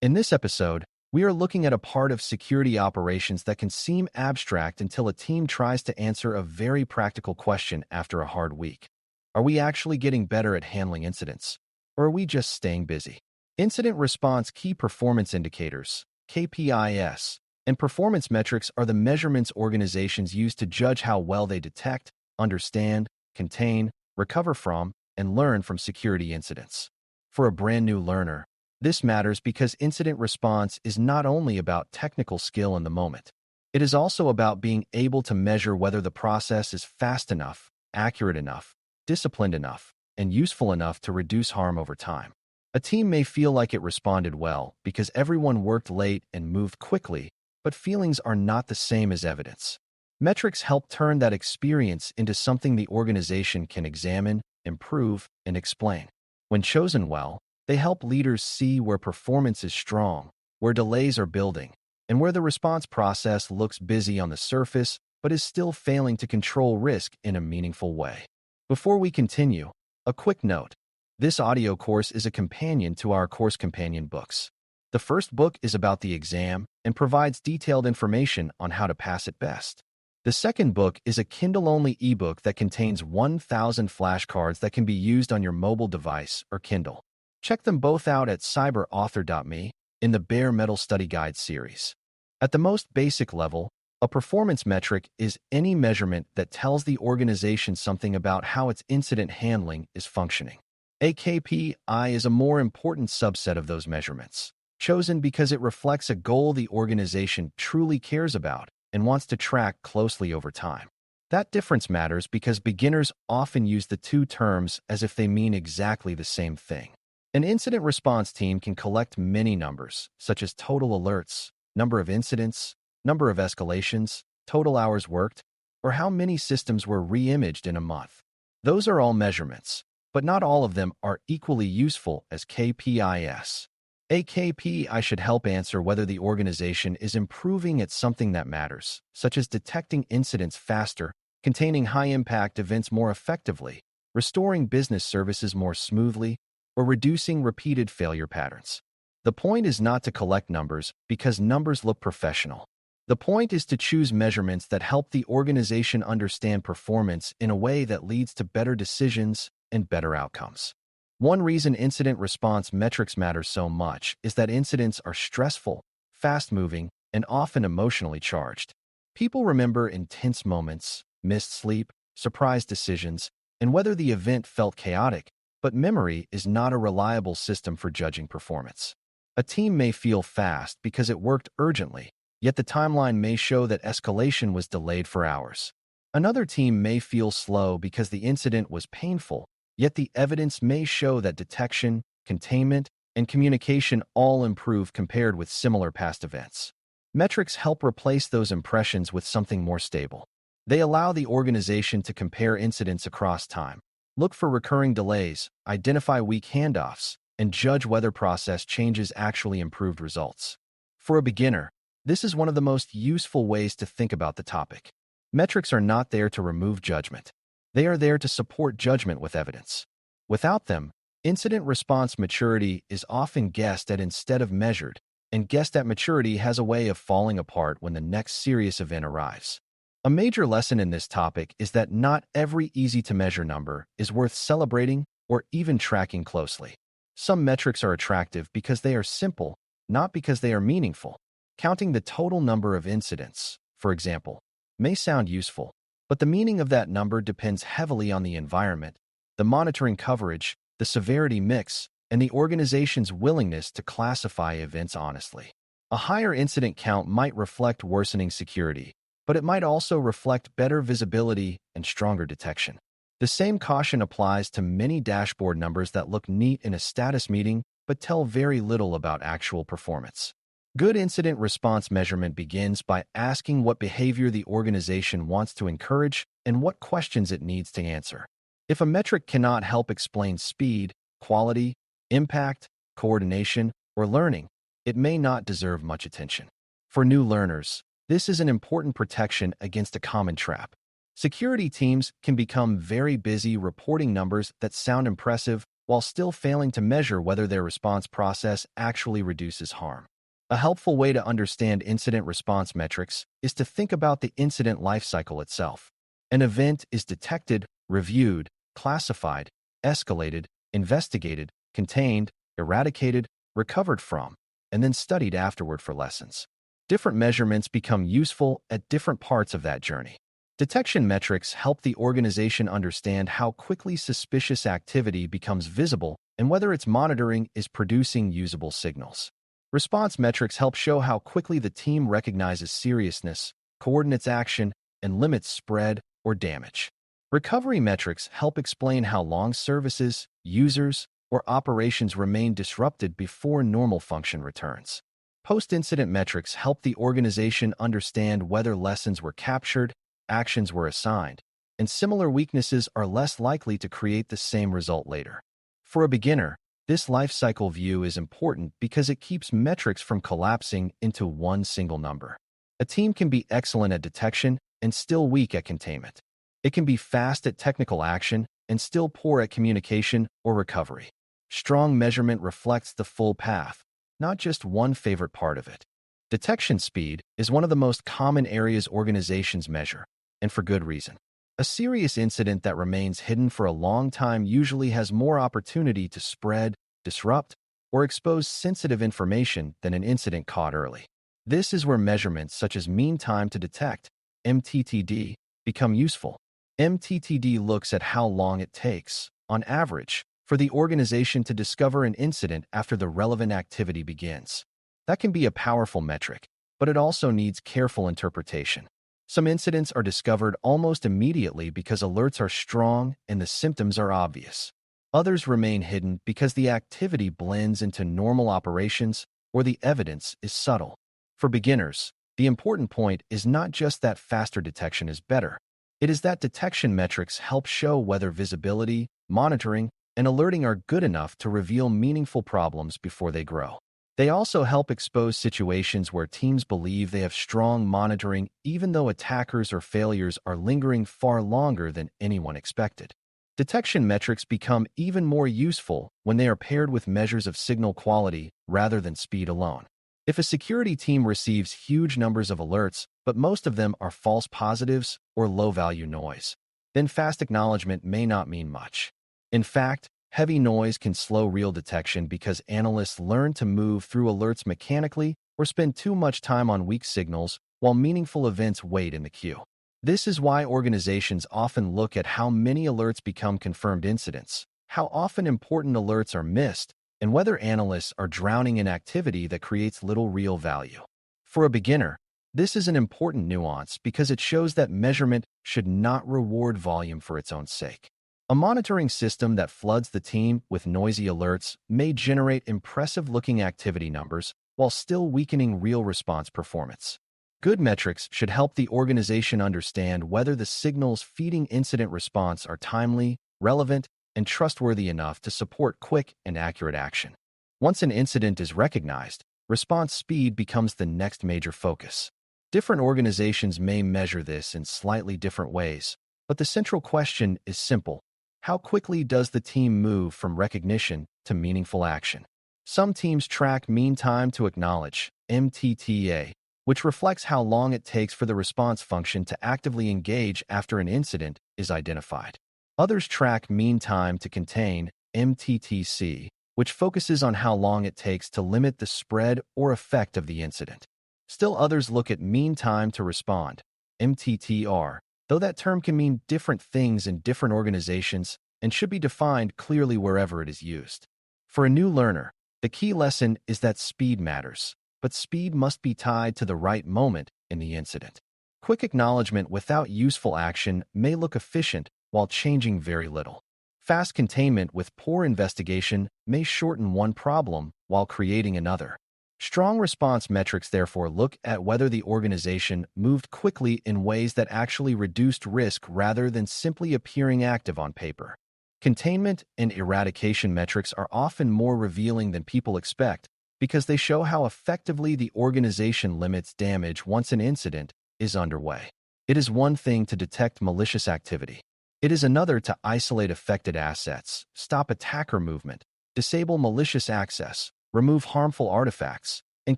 In this episode, we are looking at a part of security operations that can seem abstract until a team tries to answer a very practical question after a hard week. Are we actually getting better at handling incidents, or are we just staying busy? Incident response key performance indicators, KPIs, and performance metrics are the measurements organizations use to judge how well they detect, understand, contain, recover from, and learn from security incidents. For a brand new learner, this matters because incident response is not only about technical skill in the moment. It is also about being able to measure whether the process is fast enough, accurate enough, disciplined enough, and useful enough to reduce harm over time. A team may feel like it responded well because everyone worked late and moved quickly, but feelings are not the same as evidence. Metrics help turn that experience into something the organization can examine, improve, and explain. When chosen well, they help leaders see where performance is strong, where delays are building, and where the response process looks busy on the surface but is still failing to control risk in a meaningful way. Before we continue, a quick note. This audio course is a companion to our course companion books. The first book is about the exam and provides detailed information on how to pass it best. The second book is a Kindle-only ebook that contains 1,000 flashcards that can be used on your mobile device or Kindle. Check them both out at cyberauthor.me in the Bare Metal Study Guide series. At the most basic level, a performance metric is any measurement that tells the organization something about how its incident handling is functioning. A KPI is a more important subset of those measurements, chosen because it reflects a goal the organization truly cares about and wants to track closely over time. That difference matters because beginners often use the two terms as if they mean exactly the same thing. An incident response team can collect many numbers, such as total alerts, number of incidents, number of escalations, total hours worked, or how many systems were re-imaged in a month. Those are all measurements, but not all of them are equally useful as KPIs. A KPI should help answer whether the organization is improving at something that matters, such as detecting incidents faster, containing high-impact events more effectively, restoring business services more smoothly, or reducing repeated failure patterns. The point is not to collect numbers because numbers look professional. The point is to choose measurements that help the organization understand performance in a way that leads to better decisions and better outcomes. One reason incident response metrics matter so much is that incidents are stressful, fast-moving, and often emotionally charged. People remember intense moments, missed sleep, surprise decisions, and whether the event felt chaotic, but memory is not a reliable system for judging performance. A team may feel fast because it worked urgently, yet the timeline may show that escalation was delayed for hours. Another team may feel slow because the incident was painful, yet the evidence may show that detection, containment, and communication all improve compared with similar past events. Metrics help replace those impressions with something more stable. They allow the organization to compare incidents across time, look for recurring delays, identify weak handoffs, and judge whether process changes actually improved results. For a beginner, this is one of the most useful ways to think about the topic. Metrics are not there to remove judgment. They are there to support judgment with evidence. Without them, incident response maturity is often guessed at instead of measured, and guessed at maturity has a way of falling apart when the next serious event arrives. A major lesson in this topic is that not every easy-to-measure number is worth celebrating or even tracking closely. Some metrics are attractive because they are simple, not because they are meaningful. Counting the total number of incidents, for example, may sound useful, but the meaning of that number depends heavily on the environment, the monitoring coverage, the severity mix, and the organization's willingness to classify events honestly. A higher incident count might reflect worsening security, but it might also reflect better visibility and stronger detection. The same caution applies to many dashboard numbers that look neat in a status meeting but tell very little about actual performance. Good incident response measurement begins by asking what behavior the organization wants to encourage and what questions it needs to answer. If a metric cannot help explain speed, quality, impact, coordination, or learning, it may not deserve much attention. For new learners, this is an important protection against a common trap. Security teams can become very busy reporting numbers that sound impressive while still failing to measure whether their response process actually reduces harm. A helpful way to understand incident response metrics is to think about the incident lifecycle itself. An event is detected, reviewed, classified, escalated, investigated, contained, eradicated, recovered from, and then studied afterward for lessons. Different measurements become useful at different parts of that journey. Detection metrics help the organization understand how quickly suspicious activity becomes visible and whether its monitoring is producing usable signals. Response metrics help show how quickly the team recognizes seriousness, coordinates action, and limits spread or damage. Recovery metrics help explain how long services, users, or operations remain disrupted before normal function returns. Post-incident metrics help the organization understand whether lessons were captured, actions were assigned, and similar weaknesses are less likely to create the same result later. For a beginner, this lifecycle view is important because it keeps metrics from collapsing into one single number. A team can be excellent at detection and still weak at containment. It can be fast at technical action and still poor at communication or recovery. Strong measurement reflects the full path, not just one favorite part of it. Detection speed is one of the most common areas organizations measure, and for good reason. A serious incident that remains hidden for a long time usually has more opportunity to spread, disrupt, or expose sensitive information than an incident caught early. This is where measurements such as mean time to detect, MTTD, become useful. MTTD looks at how long it takes, on average, for the organization to discover an incident after the relevant activity begins. That can be a powerful metric, but it also needs careful interpretation. Some incidents are discovered almost immediately because alerts are strong and the symptoms are obvious. Others remain hidden because the activity blends into normal operations or the evidence is subtle. For beginners, the important point is not just that faster detection is better. It is that detection metrics help show whether visibility, monitoring, and alerting are good enough to reveal meaningful problems before they grow. They also help expose situations where teams believe they have strong monitoring even though attackers or failures are lingering far longer than anyone expected. Detection metrics become even more useful when they are paired with measures of signal quality rather than speed alone. If a security team receives huge numbers of alerts, but most of them are false positives or low-value noise, then fast acknowledgement may not mean much. In fact, heavy noise can slow real detection because analysts learn to move through alerts mechanically or spend too much time on weak signals while meaningful events wait in the queue. This is why organizations often look at how many alerts become confirmed incidents, how often important alerts are missed, and whether analysts are drowning in activity that creates little real value. For a beginner, this is an important nuance because it shows that measurement should not reward volume for its own sake. A monitoring system that floods the team with noisy alerts may generate impressive-looking activity numbers while still weakening real response performance. Good metrics should help the organization understand whether the signals feeding incident response are timely, relevant, and trustworthy enough to support quick and accurate action. Once an incident is recognized, response speed becomes the next major focus. Different organizations may measure this in slightly different ways, but the central question is simple. How quickly does the team move from recognition to meaningful action? Some teams track mean time to acknowledge, MTTR, which reflects how long it takes for the response function to actively engage after an incident is identified. Others track mean time to contain, MTTC, which focuses on how long it takes to limit the spread or effect of the incident. Still others look at mean time to respond, MTTR, though that term can mean different things in different organizations and should be defined clearly wherever it is used. For a new learner, the key lesson is that speed matters, but speed must be tied to the right moment in the incident. Quick acknowledgement without useful action may look efficient while changing very little. Fast containment with poor investigation may shorten one problem while creating another. Strong response metrics therefore look at whether the organization moved quickly in ways that actually reduced risk rather than simply appearing active on paper. Containment and eradication metrics are often more revealing than people expect because they show how effectively the organization limits damage once an incident is underway. It is one thing to detect malicious activity. It is another to isolate affected assets, stop attacker movement, disable malicious access, remove harmful artifacts, and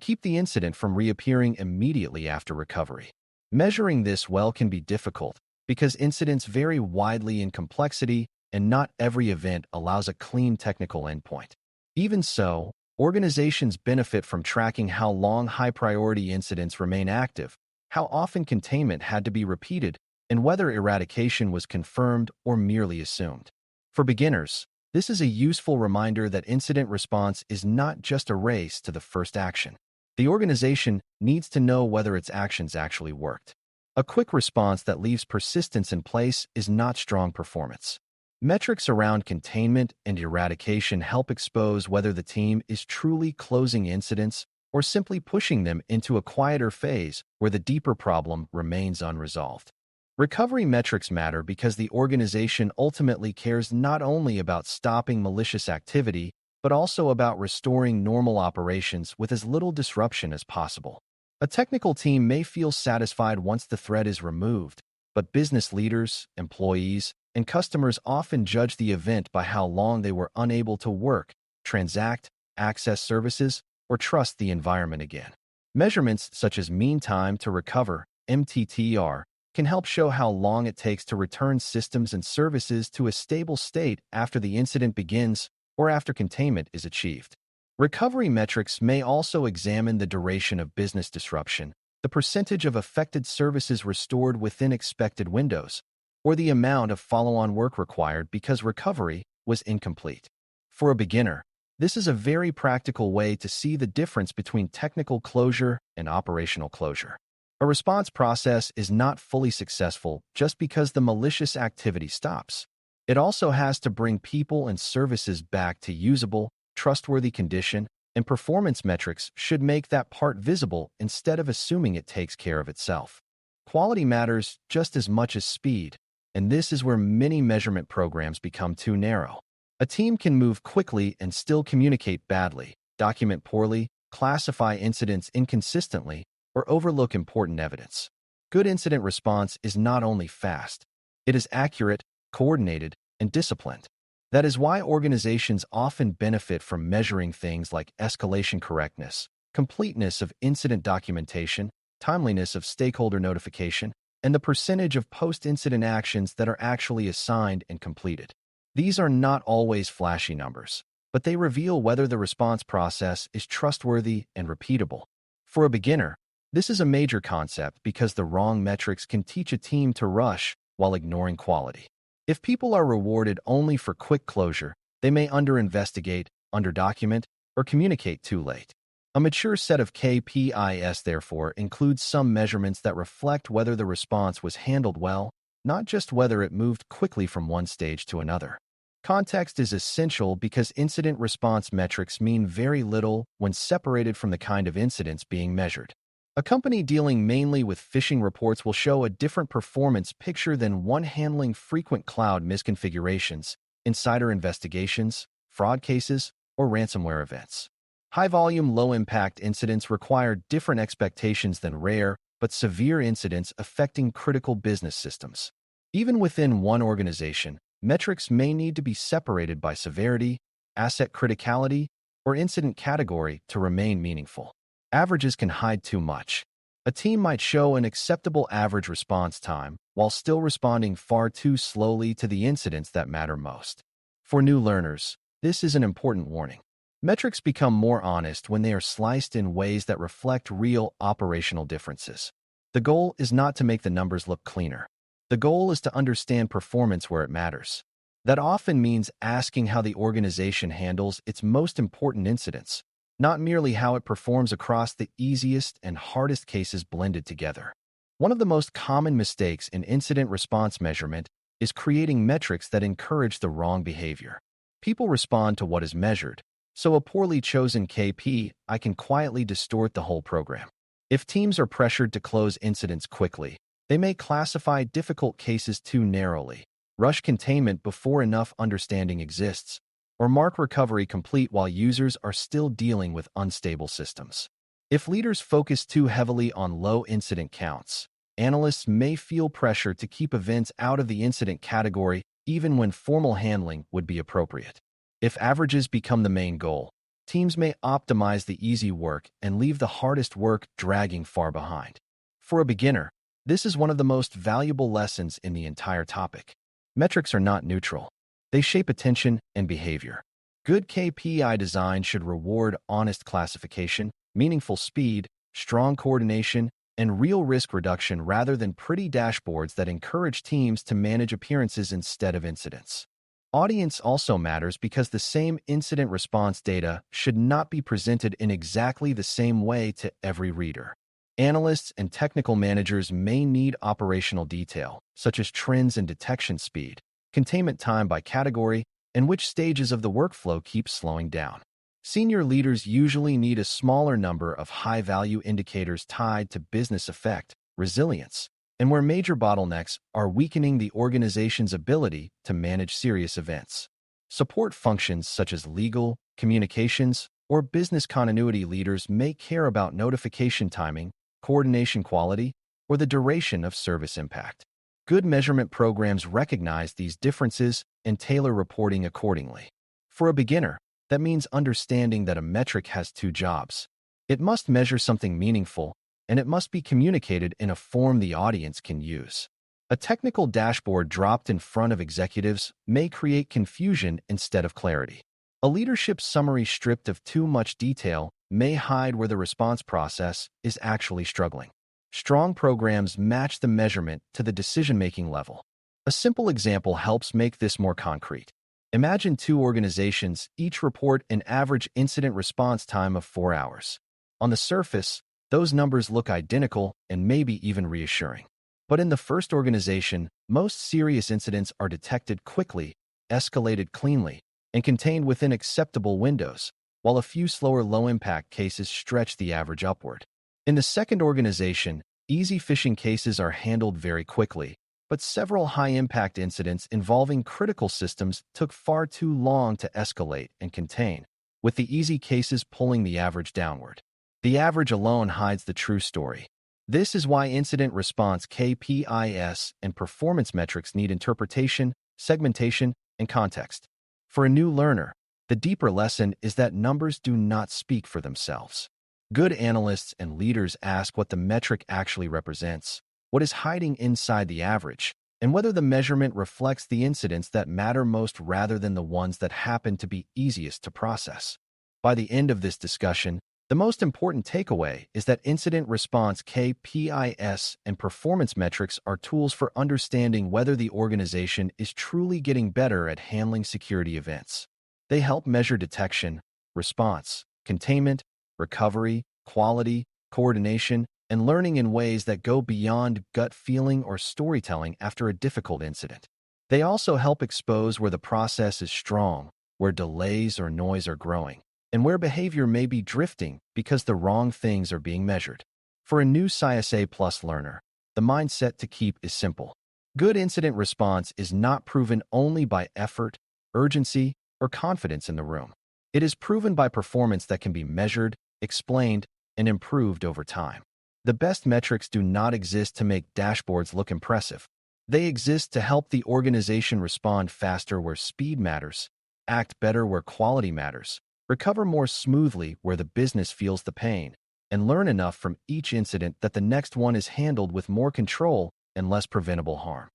keep the incident from reappearing immediately after recovery. Measuring this well can be difficult because incidents vary widely in complexity and not every event allows a clean technical endpoint. Even so, organizations benefit from tracking how long high-priority incidents remain active, how often containment had to be repeated, and whether eradication was confirmed or merely assumed. For beginners, this is a useful reminder that incident response is not just a race to the first action. The organization needs to know whether its actions actually worked. A quick response that leaves persistence in place is not strong performance. Metrics around containment and eradication help expose whether the team is truly closing incidents or simply pushing them into a quieter phase where the deeper problem remains unresolved. Recovery metrics matter because the organization ultimately cares not only about stopping malicious activity, but also about restoring normal operations with as little disruption as possible. A technical team may feel satisfied once the threat is removed, but business leaders, employees, and customers often judge the event by how long they were unable to work, transact, access services, or trust the environment again. Measurements such as mean time to recover, MTTR, can help show how long it takes to return systems and services to a stable state after the incident begins or after containment is achieved. Recovery metrics may also examine the duration of business disruption, the percentage of affected services restored within expected windows, or the amount of follow-on work required because recovery was incomplete. For a beginner, this is a very practical way to see the difference between technical closure and operational closure. A response process is not fully successful just because the malicious activity stops. It also has to bring people and services back to usable, trustworthy condition, and performance metrics should make that part visible instead of assuming it takes care of itself. Quality matters just as much as speed, and this is where many measurement programs become too narrow. A team can move quickly and still communicate badly, document poorly, classify incidents inconsistently, or overlook important evidence. Good incident response is not only fast, it is accurate, coordinated, and disciplined. That is why organizations often benefit from measuring things like escalation correctness, completeness of incident documentation, timeliness of stakeholder notification, and the percentage of post-incident actions that are actually assigned and completed. These are not always flashy numbers, but they reveal whether the response process is trustworthy and repeatable. For a beginner, this is a major concept because the wrong metrics can teach a team to rush while ignoring quality. If people are rewarded only for quick closure, they may under-investigate, under-document, or communicate too late. A mature set of KPIs, therefore, includes some measurements that reflect whether the response was handled well, not just whether it moved quickly from one stage to another. Context is essential because incident response metrics mean very little when separated from the kind of incidents being measured. A company dealing mainly with phishing reports will show a different performance picture than one handling frequent cloud misconfigurations, insider investigations, fraud cases, or ransomware events. High-volume, low-impact incidents require different expectations than rare, but severe incidents affecting critical business systems. Even within one organization, metrics may need to be separated by severity, asset criticality, or incident category to remain meaningful. Averages can hide too much. A team might show an acceptable average response time while still responding far too slowly to the incidents that matter most. For new learners, this is an important warning. Metrics become more honest when they are sliced in ways that reflect real operational differences. The goal is not to make the numbers look cleaner. The goal is to understand performance where it matters. That often means asking how the organization handles its most important incidents, not merely how it performs across the easiest and hardest cases blended together. One of the most common mistakes in incident response measurement is creating metrics that encourage the wrong behavior. People respond to what is measured, so a poorly chosen KPI can quietly distort the whole program. If teams are pressured to close incidents quickly, they may classify difficult cases too narrowly, rush containment before enough understanding exists, or mark recovery complete while users are still dealing with unstable systems. If leaders focus too heavily on low incident counts, Analysts may feel pressure to keep events out of the incident category even when formal handling would be appropriate. If averages become the main goal, teams may optimize the easy work and leave the hardest work dragging far behind. For a beginner, this is one of the most valuable lessons in the entire topic. Metrics are not neutral. They shape attention and behavior. Good KPI design should reward honest classification, meaningful speed, strong coordination, and real risk reduction rather than pretty dashboards that encourage teams to manage appearances instead of incidents. Audience also matters because the same incident response data should not be presented in exactly the same way to every reader. Analysts and technical managers may need operational detail, such as trends in detection speed, containment time by category, and which stages of the workflow keep slowing down. Senior leaders usually need a smaller number of high-value indicators tied to business effect, resilience, and where major bottlenecks are weakening the organization's ability to manage serious events. Support functions such as legal, communications, or business continuity leaders may care about notification timing, coordination quality, or the duration of service impact. Good measurement programs recognize these differences and tailor reporting accordingly. For a beginner, that means understanding that a metric has two jobs. It must measure something meaningful, and it must be communicated in a form the audience can use. A technical dashboard dropped in front of executives may create confusion instead of clarity. A leadership summary stripped of too much detail may hide where the response process is actually struggling. Strong programs match the measurement to the decision-making level. A simple example helps make this more concrete. Imagine two organizations each report an average incident response time of 4 hours. On the surface, those numbers look identical and maybe even reassuring. But in the first organization, most serious incidents are detected quickly, escalated cleanly, and contained within acceptable windows, while a few slower low-impact cases stretch the average upward. In the second organization, easy phishing cases are handled very quickly, but several high-impact incidents involving critical systems took far too long to escalate and contain, with the easy cases pulling the average downward. The average alone hides the true story. This is why incident response KPIs and performance metrics need interpretation, segmentation, and context. For a new learner, the deeper lesson is that numbers do not speak for themselves. Good analysts and leaders ask what the metric actually represents, what is hiding inside the average, and whether the measurement reflects the incidents that matter most rather than the ones that happen to be easiest to process. By the end of this discussion, the most important takeaway is that incident response KPIs and performance metrics are tools for understanding whether the organization is truly getting better at handling security events. They help measure detection, response, containment, recovery, quality, coordination, and learning in ways that go beyond gut feeling or storytelling after a difficult incident. They also help expose where the process is strong, where delays or noise are growing, and where behavior may be drifting because the wrong things are being measured. For a new CySA Plus learner, the mindset to keep is simple. Good incident response is not proven only by effort, urgency, or confidence in the room. It is proven by performance that can be measured, explained, and improved over time. The best metrics do not exist to make dashboards look impressive. They exist to help the organization respond faster where speed matters, act better where quality matters, recover more smoothly where the business feels the pain, and learn enough from each incident that the next one is handled with more control and less preventable harm.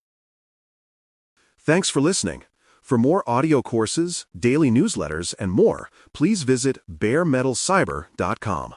Thanks for listening. For more audio courses, daily newsletters, and more, please visit baremetalcyber.com.